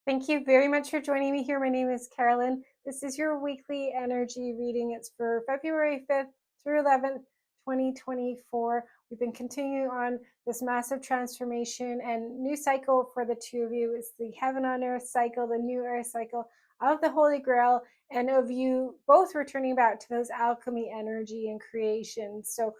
Thank you very much for joining me here. My name is Carolyn. This is your weekly energy reading. It's for February 5th through 11th, 2024. We've been continuing on this massive transformation and new cycle for the two of you. It's the heaven on earth cycle, the new earth cycle of the Holy Grail, and of you both returning back to those alchemy energy and creation. So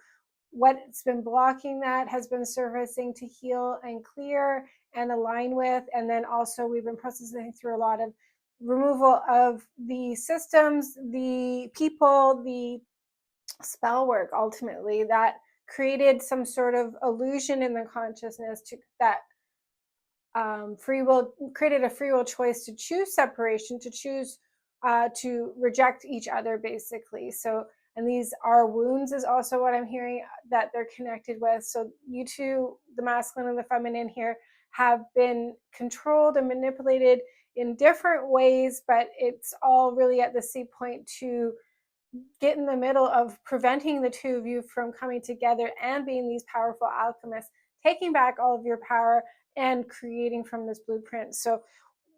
what's been blocking that has been surfacing to heal and clear and align with. And then also we've been processing through a lot of removal of the systems, the people, the spell work ultimately that created some sort of illusion in the consciousness to that free will created a free will choice to choose separation, to choose to reject each other basically. So, and these are wounds is also what I'm hearing that they're connected with. So you two, the masculine and the feminine here, have been controlled and manipulated in different ways, but it's all really at the same point to get in the middle of preventing the two of you from coming together and being these powerful alchemists, taking back all of your power and creating from this blueprint. So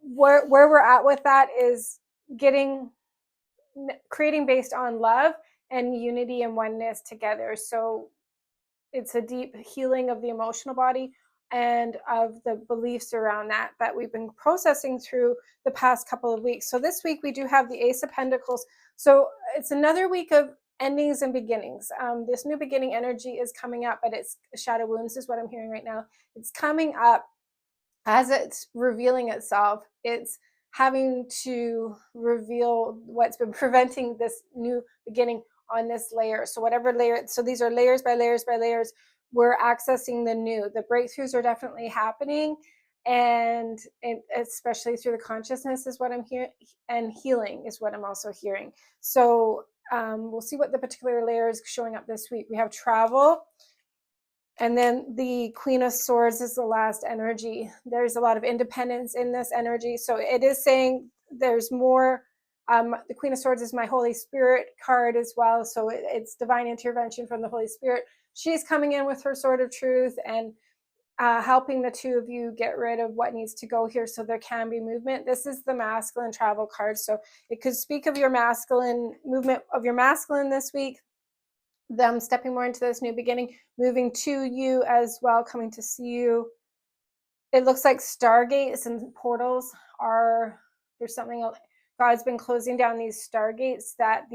where we're at with that is creating based on love and unity and oneness together. So it's a deep healing of the emotional body and of the beliefs around that we've been processing through the past couple of weeks. So this week we do have the Ace of Pentacles. So it's another week of endings and beginnings. This new beginning energy is coming up, but it's shadow wounds is what I'm hearing right now. It's coming up as it's revealing itself. It's having to reveal what's been preventing this new beginning on this layer. So whatever layer, so these are layers by layers by layers. We're accessing the new. The breakthroughs are definitely happening, and especially through the consciousness is what I'm hearing, and healing is what I'm also hearing. So we'll see what the particular layer is showing up this week. We have travel, and then the Queen of Swords is the last energy. There's a lot of independence in this energy. So it is saying there's more. The Queen of Swords is my Holy Spirit card as well. So it's divine intervention from the Holy Spirit. She's coming in with her sword of truth and helping the two of you get rid of what needs to go here so there can be movement. This is the masculine travel card. So it could speak of your masculine movement of your masculine this week, them stepping more into this new beginning, moving to you as well, coming to see you. It looks like stargates and portals are, there's something else. God's been closing down these stargates that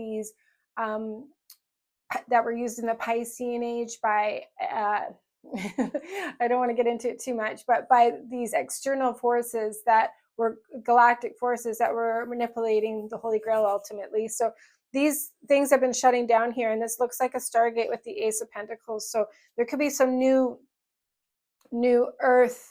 that were used in the Piscean age by I don't want to get into it too much, but by these external forces that were galactic forces that were manipulating the Holy Grail ultimately. So these things have been shutting down here, and this looks like a stargate with the Ace of Pentacles. So there could be some new earth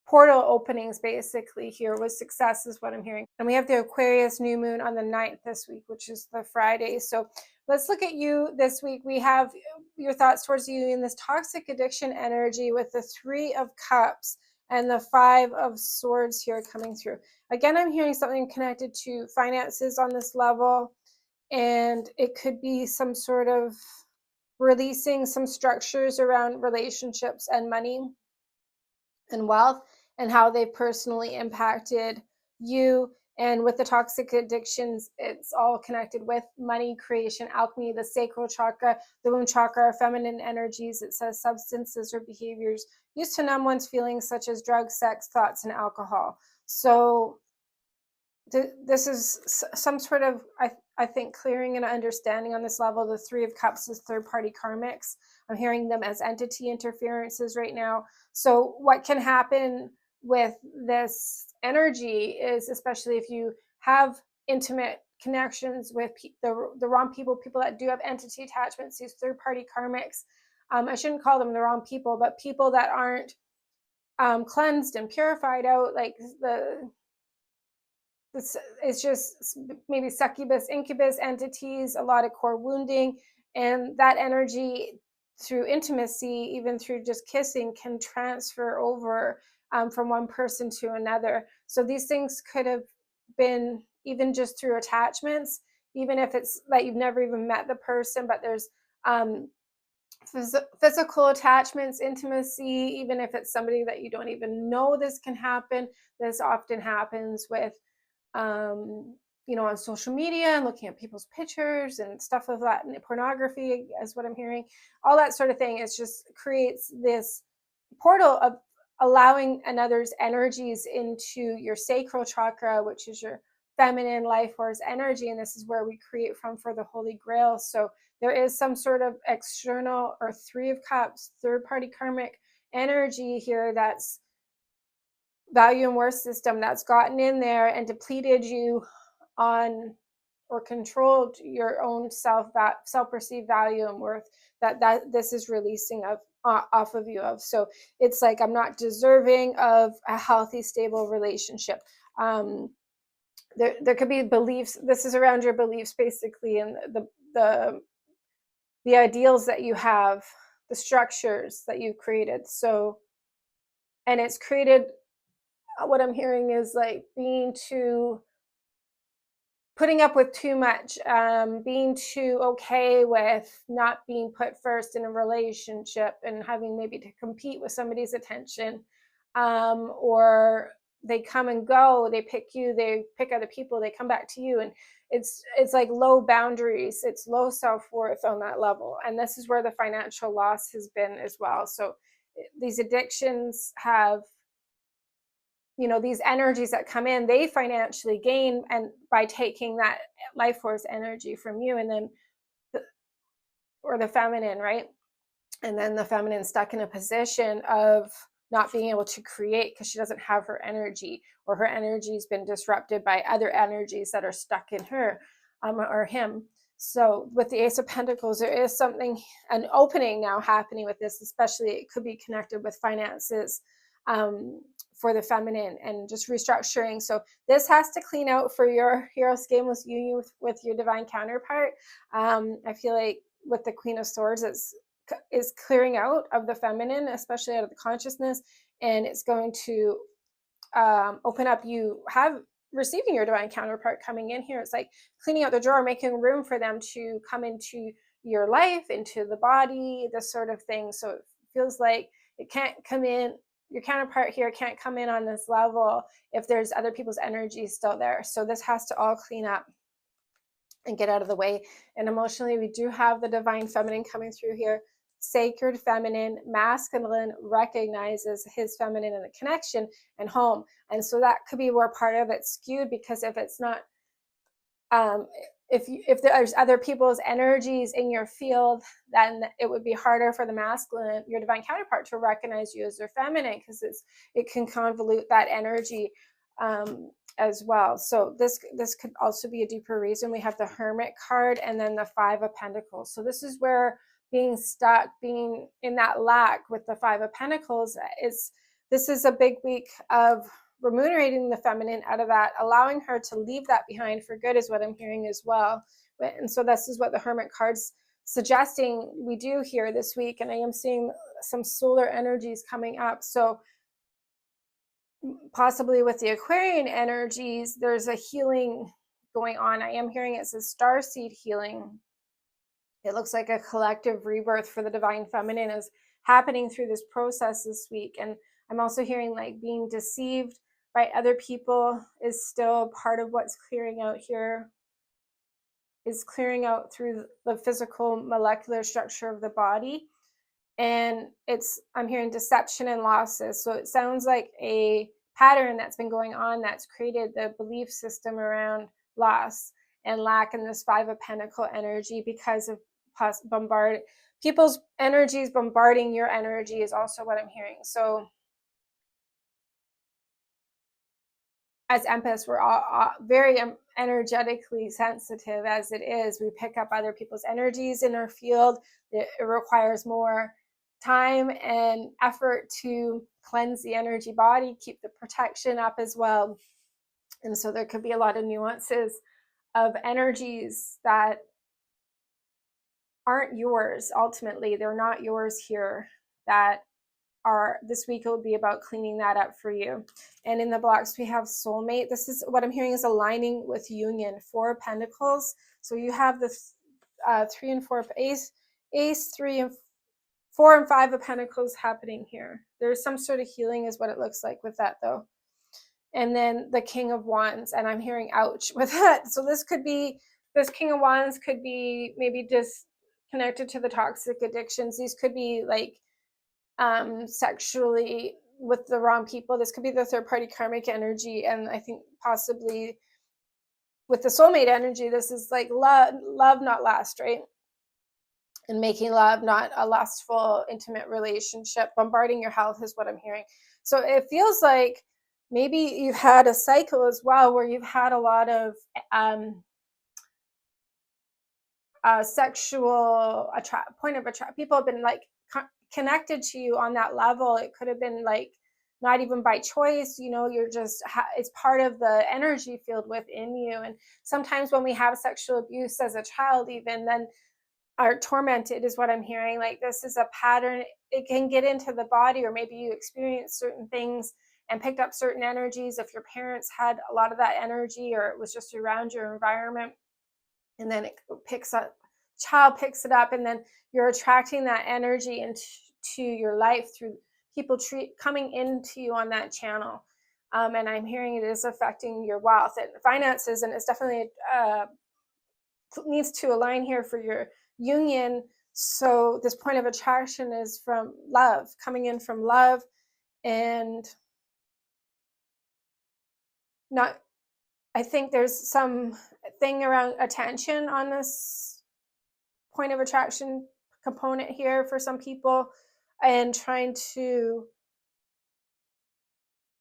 portal openings basically here with success is what I'm hearing. And we have the Aquarius new moon on the 9th this week, which is the Friday. So let's look at you this week. We have your thoughts towards you in this toxic addiction energy with the 3 of Cups and the 5 of Swords here coming through. Again, I'm hearing something connected to finances on this level, and it could be some sort of releasing some structures around relationships and money and wealth and how they personally impacted you. And with the toxic addictions, it's all connected with money, creation, alchemy, the sacral chakra, the womb chakra, feminine energies. It says substances or behaviors used to numb one's feelings, such as drugs, sex, thoughts, and alcohol. So this is some sort of, I think, clearing and understanding on this level. The 3 of Cups is third-party karmics. I'm hearing them as entity interferences right now. So what can happen with this energy is, especially if you have intimate connections with the wrong people that do have entity attachments, these third-party karmics. I shouldn't call them the wrong people, but people that aren't cleansed and purified out, like it's just maybe succubus, incubus entities, a lot of core wounding, and that energy through intimacy, even through just kissing, can transfer over from one person to another. So these things could have been even just through attachments, even if it's that you've never even met the person, but there's physical attachments, intimacy, even if it's somebody that you don't even know, this can happen. This often happens with, on social media and looking at people's pictures and stuff of that, and pornography is what I'm hearing. All that sort of thing. It just creates this portal of allowing another's energies into your sacral chakra, which is your feminine life force energy. And this is where we create from for the Holy Grail. So there is some sort of external or Three of Cups, third party karmic energy here that's value and worth system that's gotten in there and depleted you on or controlled your own self-perceived value and worth that this is releasing of off of you of. So it's like, I'm not deserving of a healthy, stable relationship. There could be beliefs. This is around your beliefs basically, and the ideals that you have, the structures that you've created. So, and it's created, what I'm hearing is like putting up with too much, being too okay with not being put first in a relationship and having maybe to compete with somebody's attention, or they come and go, they pick you, they pick other people, they come back to you, and it's like low boundaries, it's low self-worth on that level. And this is where the financial loss has been as well. So these addictions have, these energies that come in, they financially gain, and by taking that life force energy from you, and then or the feminine, right? And then the feminine stuck in a position of not being able to create because she doesn't have her energy, or her energy's been disrupted by other energies that are stuck in her, or him. So with the Ace of Pentacles, there is an opening now happening with this, especially it could be connected with finances, for the feminine, and just restructuring. So this has to clean out for your hero scaleless union with your divine counterpart. I feel like with the Queen of Swords, is clearing out of the feminine, especially out of the consciousness, and it's going to open up you receiving your divine counterpart coming in here. It's like cleaning out the drawer, making room for them to come into your life, into the body, this sort of thing. So it feels like it can't come in, your counterpart here can't come in on this level if there's other people's energy still there. So this has to all clean up and get out of the way. And emotionally, we do have the divine feminine coming through here. Sacred feminine, masculine recognizes his feminine in the connection and home. And so that could be where part of it's skewed, because if it's not, if there's other people's energies in your field, then it would be harder for the masculine, your divine counterpart, to recognize you as their feminine, because it can convolute that energy as well. So this could also be a deeper reason. We have the Hermit card and then the Five of Pentacles. So this is where being stuck, being in that lack with the Five of Pentacles this is a big week of remunerating the feminine out of that, allowing her to leave that behind for good, is what I'm hearing as well. And so this is what the Hermit card's suggesting we do here this week. And I am seeing some solar energies coming up. So possibly with the Aquarian energies, there's a healing going on. I am hearing it's a starseed healing. It looks like a collective rebirth for the divine feminine is happening through this process this week. And I'm also hearing like being deceived by other people is still part of what's clearing out here, is clearing out through the physical molecular structure of the body. And I'm hearing deception and losses. So it sounds like a pattern that's been going on that's created the belief system around loss and lack in this Five of Pentacle energy, because of people's energies bombarding your energy is also what I'm hearing. So as empaths, we're all very energetically sensitive as it is. We pick up other people's energies in our field. It requires more time and effort to cleanse the energy body, keep the protection up as well. And so there could be a lot of nuances of energies that aren't yours. Ultimately, they're not yours here, that this week it will be about cleaning that up for you. And in the blocks we have soulmate. This is what I'm hearing is aligning with union. Four of Pentacles. So you have the 3 and 4 ace 3 4 and 5 of Pentacles happening here. There's some sort of healing is what it looks like with that though. And then the King of Wands, and I'm hearing ouch with that. So this King of Wands could be maybe just connected to the toxic addictions. These could be like sexually with the wrong people. This could be the third party karmic energy. And I think possibly with the soulmate energy, this is like love, not lust, right? And making love not a lustful, intimate relationship. Bombarding your health is what I'm hearing. So it feels like maybe you've had a cycle as well where you've had a lot of sexual point of attract. People have been like connected to you on that level. It could have been like not even by choice, you're just it's part of the energy field within you. And sometimes when we have sexual abuse as a child, even then are tormented is what I'm hearing. Like this is a pattern. It can get into the body, or maybe you experience certain things and picked up certain energies if your parents had a lot of that energy, or it was just around your environment. And then it picks up, child picks it up, and then you're attracting that energy into your life through people coming into you on that channel. And I'm hearing it is affecting your wealth and finances, and it's definitely needs to align here for your union. So this point of attraction is from love, coming in from love, and not, I think there's some thing around attention on this point of attraction component here for some people, and trying to,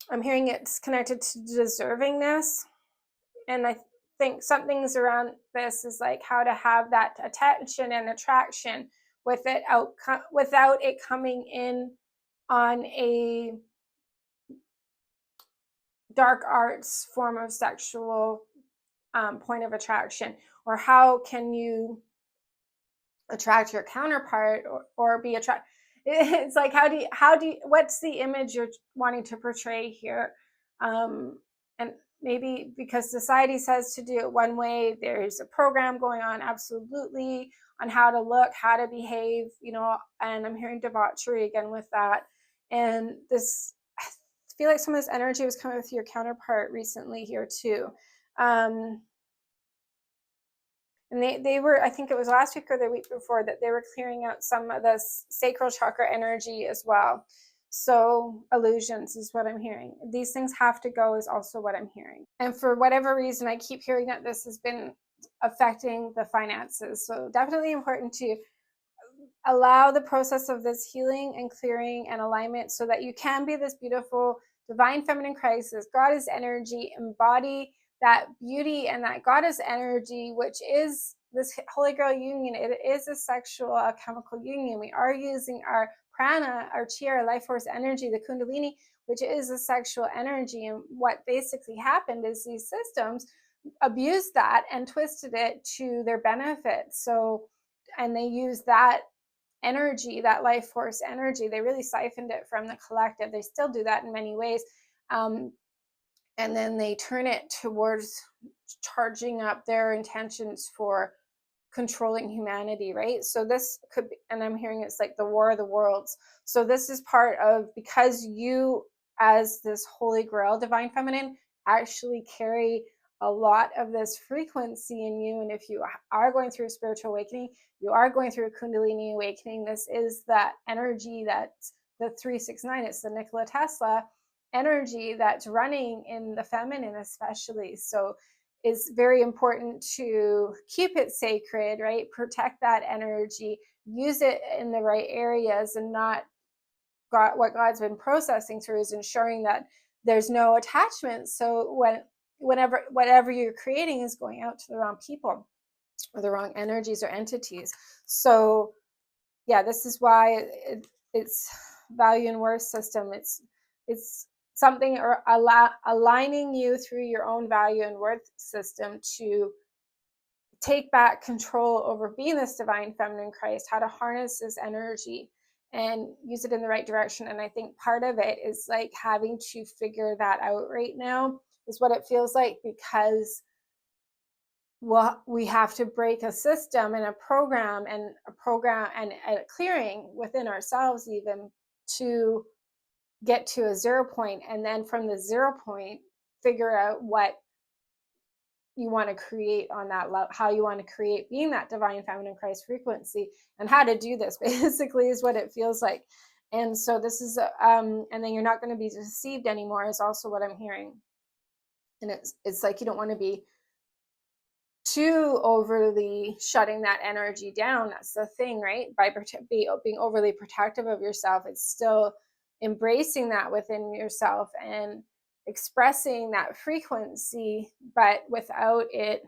I'm hearing it's connected to deservingness. And I think some things around this is like how to have that attention and attraction with it without it coming in on a dark arts form of sexual point of attraction. Or how can you attract your counterpart or be attracted? It's like how do you what's the image you're wanting to portray here? And maybe because society says to do it one way, there's a program going on absolutely on how to look, how to behave, and I'm hearing debauchery again with that. And this, I feel like some of this energy was coming with your counterpart recently here too. And they were, I think it was last week or the week before, that they were clearing out some of this sacral chakra energy as well. So illusions is what I'm hearing. These things have to go is also what I'm hearing. And for whatever reason, I keep hearing that this has been affecting the finances. So definitely important to allow the process of this healing and clearing and alignment so that you can be this beautiful divine feminine Christ, this goddess energy, embody that beauty and that goddess energy, which is this holy grail union. It is a sexual chemical union. We are using our prana, our chi, our life force energy, the kundalini, which is a sexual energy. And what basically happened is these systems abused that and twisted it to their benefit. So, and they use that energy, that life force energy, they really siphoned it from the collective. They still do that in many ways. And then they turn it towards charging up their intentions for controlling humanity, right? So this could be, and I'm hearing it's like the war of the worlds. So this is part of, because you as this holy grail divine feminine actually carry a lot of this frequency in you. And if you are going through a spiritual awakening, you are going through a kundalini awakening, this is that energy that's the 369, it's the Nikola Tesla energy that's running in the feminine especially. So it's very important to keep it sacred, right? Protect that energy, use it in the right areas, and not what God's been processing through is ensuring that there's no attachment. So whenever whatever you're creating is going out to the wrong people or the wrong energies or entities. So yeah, this is why it's value and worth system. It's something or aligning you through your own value and worth system to take back control over being this divine feminine Christ, how to harness this energy and use it in the right direction. And I think part of it is like having to figure that out right now is what it feels like, because well, we have to break a system and a program and a clearing within ourselves, even, to get to a 0 point, and then from the 0 point figure out what you want to create on that level, how you want to create being that divine feminine Christ frequency, and how to do this basically is what it feels like. And so this is and then you're not going to be deceived anymore is also what I'm hearing. And it's like you don't want to be too overly shutting that energy down. That's the thing, right? By being overly protective of yourself, it's still embracing that within yourself and expressing that frequency, but without it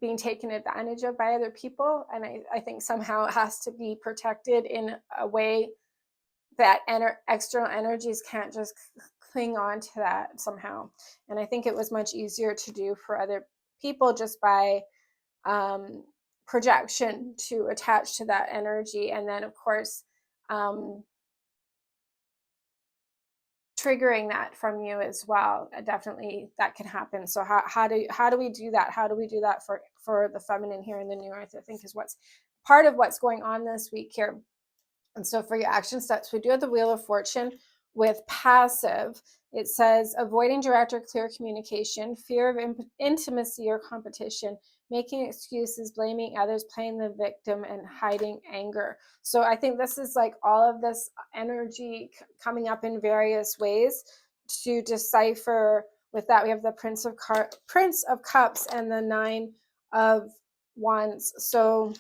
being taken advantage of by other people. And I think somehow it has to be protected in a way that external energies can't just cling on to that somehow. And I think it was much easier to do for other people just by projection to attach to that energy. And then, of course, triggering that from you as well. Definitely that can happen. So how do we do that? How do we do that for the feminine here in the new earth? I think is what's part of what's going on this week here. And so for your action steps, we do have the Wheel of Fortune with passive. It says avoiding direct or clear communication, fear of intimacy or competition, making excuses, blaming others, playing the victim, and hiding anger. So I think this is like all of this energy coming up in various ways to decipher. With that, we have the Prince of Cups and the Nine of Wands. So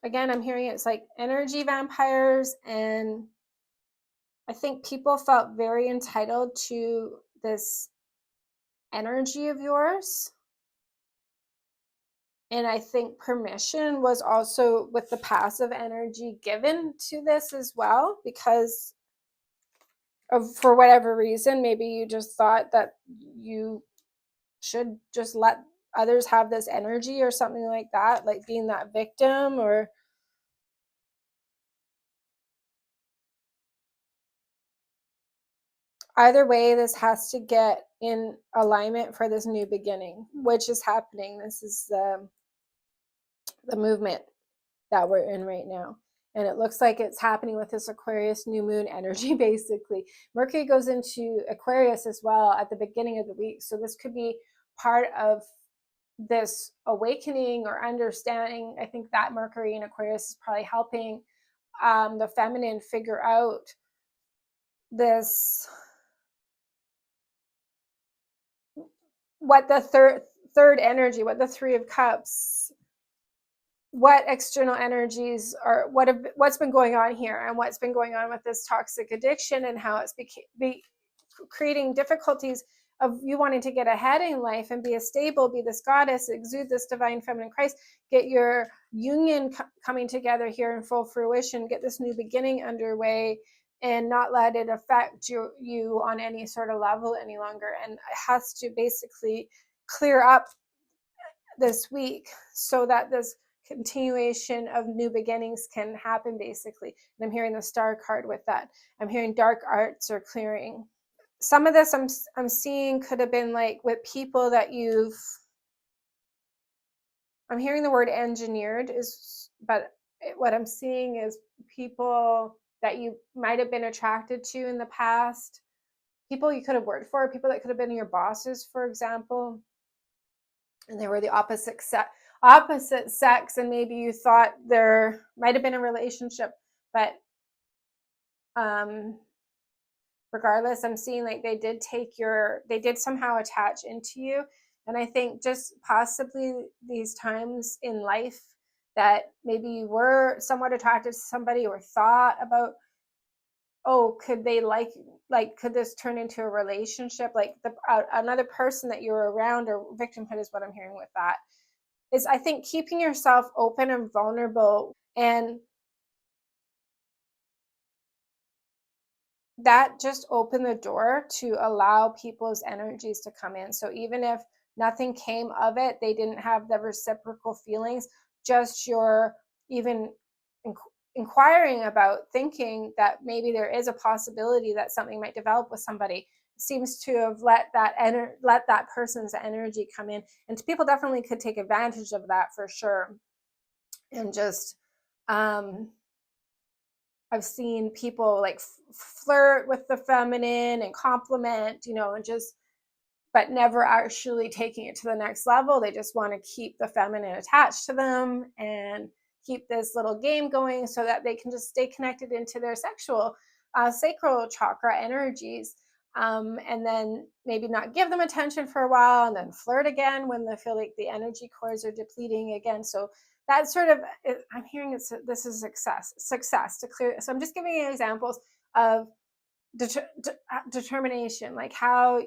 again, I'm hearing it's like energy vampires, and I think people felt very entitled to this energy of yours. And I think permission was also with the passive energy given to this as well, because for whatever reason, maybe you just thought that you should just let others have this energy or something like that, like being that victim. Or either way, this has to get in alignment for this new beginning, which is happening. This is the movement that we're in right now. And it looks like it's happening with this Aquarius new moon energy, basically. Mercury goes into Aquarius as well at the beginning of the week. So this could be part of this awakening or understanding. I think that Mercury in Aquarius is probably helping the feminine figure out this, what the third energy, what the Three of Cups, what external energies are, what's been going on here, and what's been going on with this toxic addiction, and how it's creating difficulties of you wanting to get ahead in life and be a stable, be this goddess, exude this divine feminine Christ, get your union coming together here in full fruition, get this new beginning underway, and not let it affect you on any sort of level any longer. And it has to basically clear up this week so that this continuation of new beginnings can happen, basically. And I'm hearing the Star card with that. I'm hearing dark arts are clearing. Some of this I'm seeing could have been like with people that I'm hearing the word engineered but what I'm seeing is people that you might have been attracted to in the past, people you could have worked for, people that could have been your bosses, for example, and they were the opposite sex, and maybe you thought there might have been a relationship, but regardless, I'm seeing like they did somehow attach into you. And I think just possibly these times in life that maybe you were somewhat attracted to somebody or thought about, oh, could they could this turn into a relationship, like another person that you're around, or victimhood is what I'm hearing with that. Is I think keeping yourself open and vulnerable, and that just opened the door to allow people's energies to come in. So even if nothing came of it, they didn't have the reciprocal feelings, just your even inquiring about, thinking that maybe there is a possibility that something might develop with somebody, seems to have let that person's energy come in. And people definitely could take advantage of that for sure. And just I've seen people like flirt with the feminine and compliment, and just, but never actually taking it to the next level. They just want to keep the feminine attached to them and keep this little game going so that they can just stay connected into their sexual sacral chakra energies. And then maybe not give them attention for a while and then flirt again when they feel like the energy cores are depleting again. So that's sort of, I'm hearing this is success to clear. So I'm just giving you examples of determination, like how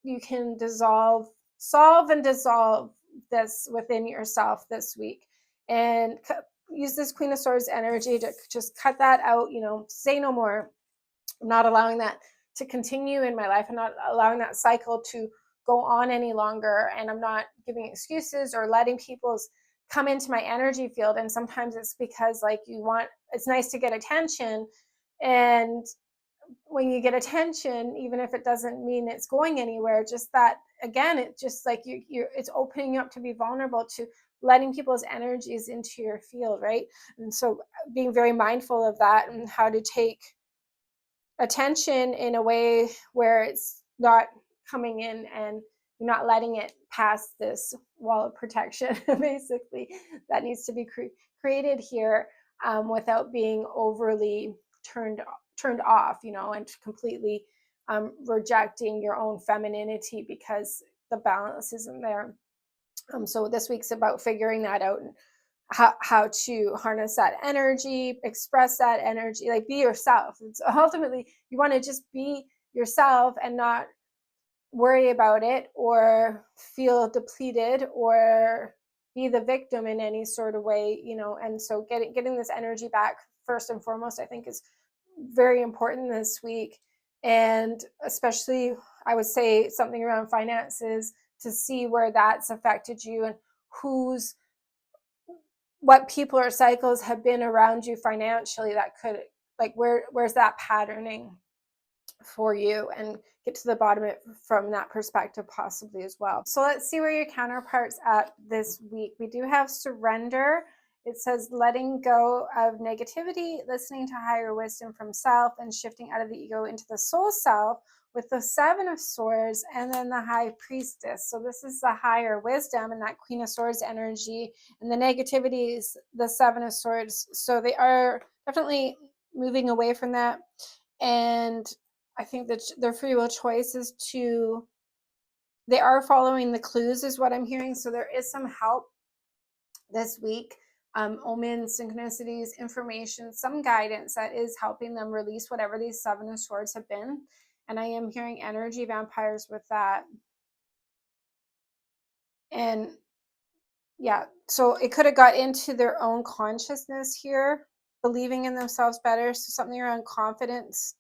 you can solve and dissolve this within yourself this week, and use this Queen of Swords energy to just cut that out. Say no more. I'm not allowing that to continue in my life. I'm not allowing that cycle to go on any longer, and I'm not giving excuses or letting people's come into my energy field. And sometimes it's because, like, it's nice to get attention, and when you get attention, even if it doesn't mean it's going anywhere, just that, again, it just like it's opening you up to be vulnerable to letting people's energies into your field, right? And so being very mindful of that, and how to take attention in a way where it's not coming in and you're not letting it pass this wall of protection, basically, that needs to be created here, without being overly turned off, and completely rejecting your own femininity because the balance isn't there. So this week's about figuring that out, and how to harness that energy, express that energy, like be yourself. It's ultimately, you want to just be yourself and not worry about it or feel depleted or be the victim in any sort of way, and so getting this energy back first and foremost, I think, is very important this week. And especially, I would say something around finances, to see where that's affected you and what people or cycles have been around you financially that could, like, where's that patterning for you, and get to the bottom of it from that perspective possibly as well. So let's see where your counterpart's at this week. We do have surrender. It says letting go of negativity, listening to higher wisdom from self, and shifting out of the ego into the soul self, with the Seven of Swords and then the High Priestess. So this is the higher wisdom and that Queen of Swords energy, and the negativity is the Seven of Swords. So they are definitely moving away from that. And I think that their free will choice is they are following the clues, is what I'm hearing. So there is some help this week, omens, synchronicities, information, some guidance that is helping them release whatever these Seven of Swords have been. And I am hearing energy vampires with that. And yeah, so it could have got into their own consciousness here, believing in themselves better. So something around confidence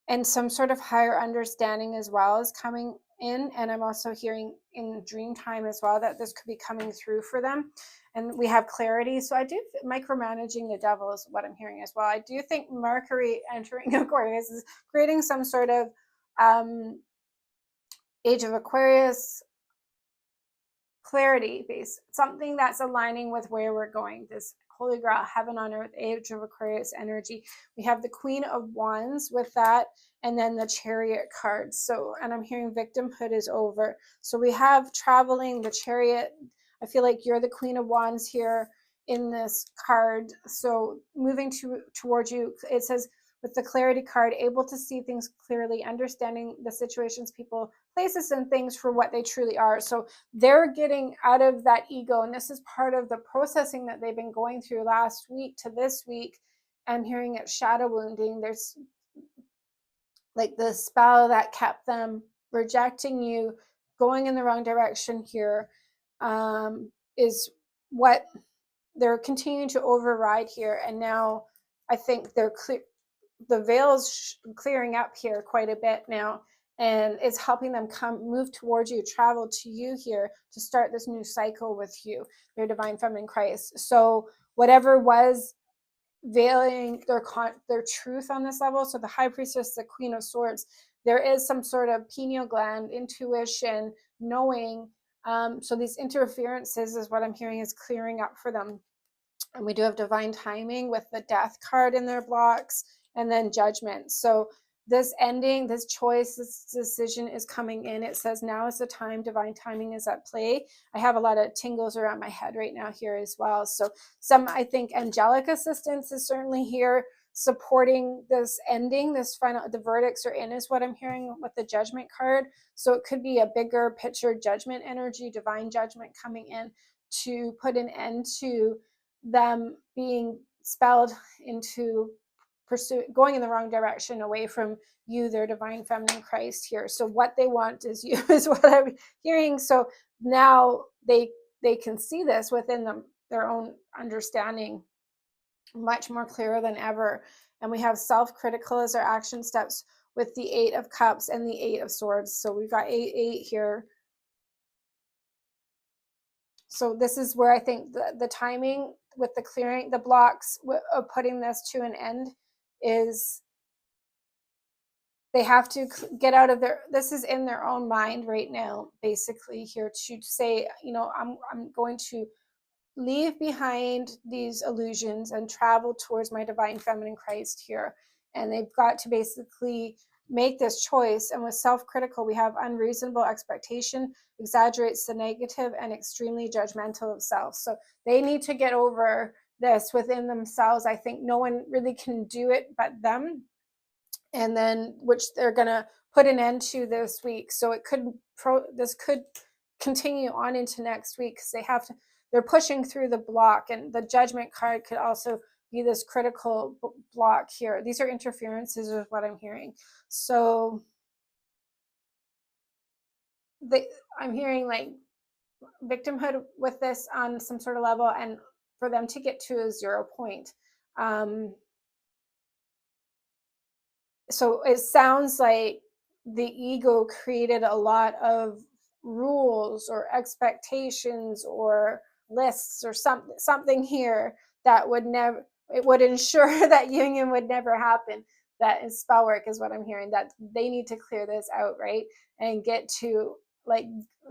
and some sort of higher understanding as well is coming in. And I'm also hearing in dream time as well that this could be coming through for them. And we have clarity. So I do, micromanaging the devil is what I'm hearing as well. I do think Mercury entering Aquarius is creating some sort of Age of Aquarius clarity base, something that's aligning with where we're going. This Holy Grail, heaven on earth, Age of Aquarius energy. We have the Queen of Wands with that, and then the Chariot card. So, and I'm hearing victimhood is over. So we have traveling, the Chariot. I feel like you're the Queen of Wands here in this card. So moving towards you, it says with the clarity card, able to see things clearly, understanding the situations, people, places, and things for what they truly are. So they're getting out of that ego. And this is part of the processing that they've been going through last week to this week. I'm hearing it shadow wounding. There's like the spell that kept them rejecting you, going in the wrong direction here, is what they're continuing to override here. And now I think the veil's clearing up here quite a bit now, and it's helping them move towards you, travel to you here to start this new cycle with you, your divine feminine Christ. So whatever was veiling their truth on this level. So the high priestess, the queen of swords, there is some sort of pineal gland, intuition, knowing. So these interferences is what I'm hearing is clearing up for them. And we do have divine timing with the death card in their blocks, and then judgment. So this ending, this choice, this decision is coming in. It says now is the time, divine timing is at play. I have a lot of tingles around my head right now here as well. So I think angelic assistance is certainly here supporting this ending, this final, the verdicts are in is what I'm hearing with the judgment card. So it could be a bigger picture judgment energy, divine judgment coming in to put an end to them being spelled into going in the wrong direction, away from you, their divine feminine Christ here. So what they want is you is what I'm hearing. So now they can see this within them, their own understanding, much more clearer than ever. And we have self-critical as our action steps with the 8 of Cups and the 8 of Swords. So we've got 8 here. So this is where I think the timing with the clearing the blocks of putting this to an end is they have to get out of this is in their own mind right now, basically, here to say, I'm going to leave behind these illusions and travel towards my divine feminine Christ here. And they've got to basically make this choice. And with self-critical, we have unreasonable expectation, exaggerates the negative, and extremely judgmental of self. So they need to get over this within themselves. I think no one really can do it but them. And then, which they're going to put an end to this week. So this could continue on into next week, because they're pushing through the block, and the judgment card could also be this critical block here. These are interferences with what I'm hearing. So I'm hearing like victimhood with this on some sort of level, and for them to get to a 0 point. So it sounds like the ego created a lot of rules or expectations or lists or something here that would ensure that union would never happen. That is spell work is what I'm hearing, that they need to clear this out, right? And get to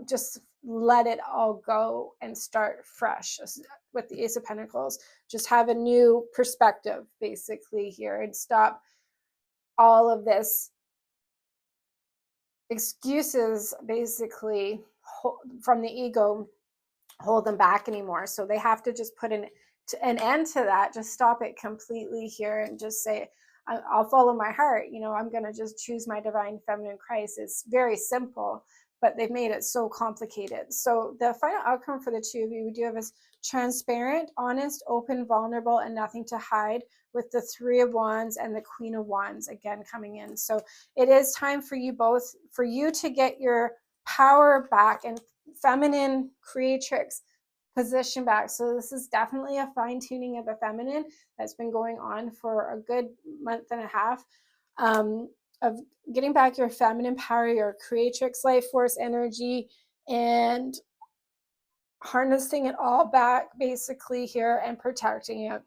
just let it all go and start fresh with the Ace of Pentacles. Just have a new perspective basically here, and stop all of this excuses basically from the ego hold them back anymore. So they have to just put an end to that, just stop it completely here, and just say, I'll follow my heart. I'm going to just choose my divine feminine Christ. It's very simple, but they've made it so complicated. So the final outcome for the two of you, we do have is transparent, honest, open, vulnerable, and nothing to hide, with the 3 of Wands and the Queen of Wands again coming in. So it is time for you both, for you to get your power back and feminine creatrix position back. So this is definitely a fine-tuning of the feminine that's been going on for a good month and a half, of getting back your feminine power, your creatrix life force energy, and harnessing it all back basically here, and protecting it,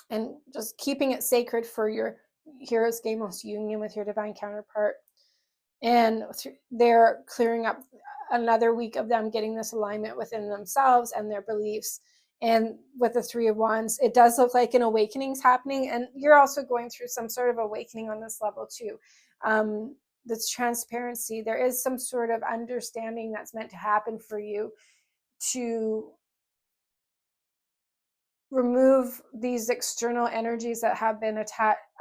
and just keeping it sacred for your Hero's Gamos union with your divine counterpart. And they're clearing up another week of them getting this alignment within themselves and their beliefs. And with the 3 of Wands, it does look like an awakening's happening, and you're also going through some sort of awakening on this level too. This transparency, there is some sort of understanding that's meant to happen for you to remove these external energies that have been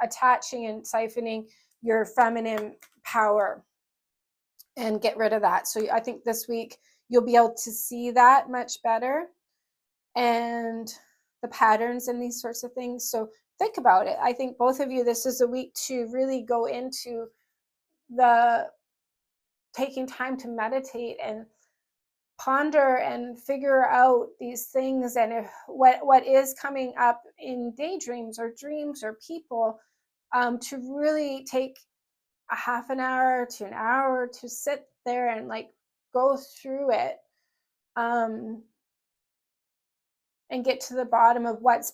attaching and siphoning your feminine power, and get rid of that. So I think this week you'll be able to see that much better, and the patterns and these sorts of things. So think about it. I think both of you, this is a week to really go into the taking time to meditate and ponder and figure out these things, and if what is coming up in daydreams or dreams or people, to really take a half an hour to an hour to sit there and go through it, and and get to the bottom of what's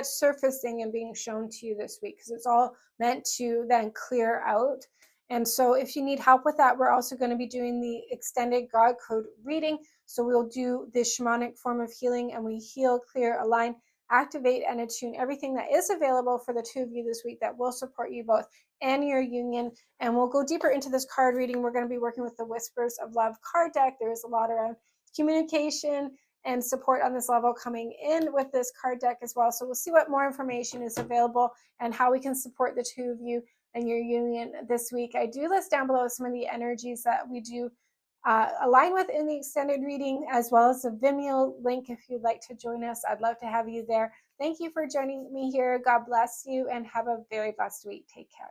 surfacing and being shown to you this week, because it's all meant to then clear out. And so if you need help with that, we're also going to be doing the extended God code reading. So we'll do this shamanic form of healing, and we heal, clear, align, activate, and attune everything that is available for the two of you this week that will support you both and your union. And we'll go deeper into this card reading. We're going to be working with the Whispers of Love card deck. There is a lot around communication and support on this level coming in with this card deck as well. So we'll see what more information is available and how we can support the two of you and your union this week. I do list down below some of the energies that we do align with in the extended reading, as well as a Vimeo link if you'd like to join us. I'd love to have you there. Thank you for joining me here. God bless you and have a very blessed week. Take care.